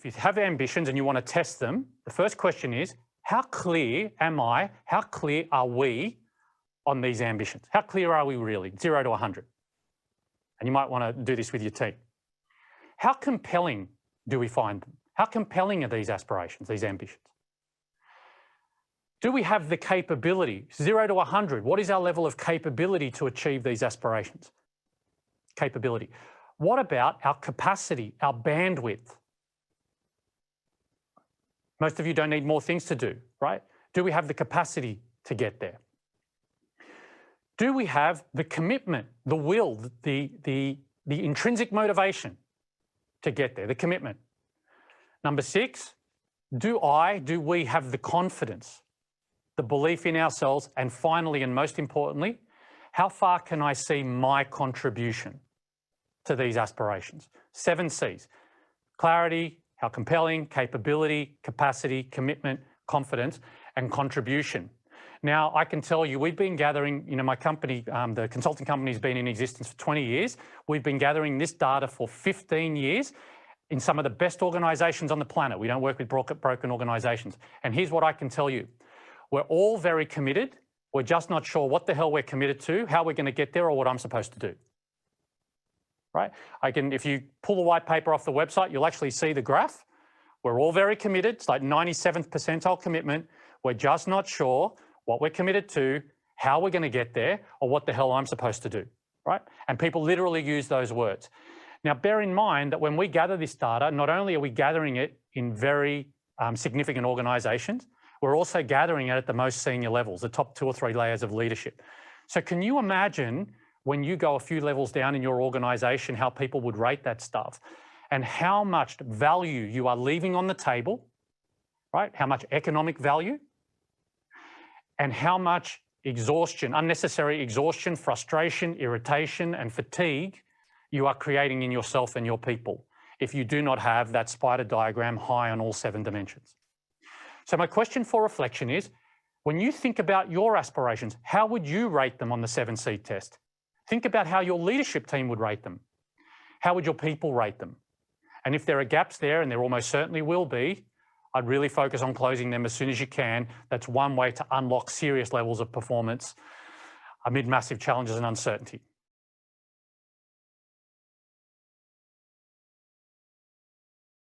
if you have ambitions and you want to test them, the first question is, how clear am I, how clear are we on these ambitions? How clear are we really, 0 to 100? And you might want to do this with your team. How compelling do we find them? How compelling are these aspirations, these ambitions? Do we have the capability, 0 to 100, what is our level of capability to achieve these aspirations? Capability. What about our capacity, our bandwidth? Most of you don't need more things to do, right? Do we have the capacity to get there? Do we have the commitment, the will, the intrinsic motivation to get there, the commitment? Number 6, do we have the confidence, the belief in ourselves? And finally, and most importantly, how far can I see my contribution to these aspirations? 7 C's: clarity, how compelling, capability, capacity, commitment, confidence, and contribution. Now, I can tell you, we've been gathering, my company, the consulting company has been in existence for 20 years. We've been gathering this data for 15 years in some of the best organizations on the planet. We don't work with broken organizations. And here's what I can tell you. We're all very committed. We're just not sure what the hell we're committed to, how we're going to get there, or what I'm supposed to do. Right? If you pull the white paper off the website, you'll actually see the graph. We're all very committed. It's like 97th percentile commitment. We're just not sure what we're committed to, how we're going to get there, or what the hell I'm supposed to do, right? And people literally use those words. Now, bear in mind that when we gather this data, not only are we gathering it in very significant organizations, we're also gathering it at the most senior levels, the top 2 or 3 layers of leadership. So can you imagine when you go a few levels down in your organization, how people would rate that stuff and how much value you are leaving on the table, right? How much economic value and how much exhaustion, unnecessary exhaustion, frustration, irritation, and fatigue you are creating in yourself and your people if you do not have that spider diagram high on all 7 dimensions. So my question for reflection is, when you think about your aspirations, how would you rate them on the 7C test? Think about how your leadership team would rate them. How would your people rate them? And if there are gaps there, and there almost certainly will be, I'd really focus on closing them as soon as you can. That's one way to unlock serious levels of performance amid massive challenges and uncertainty.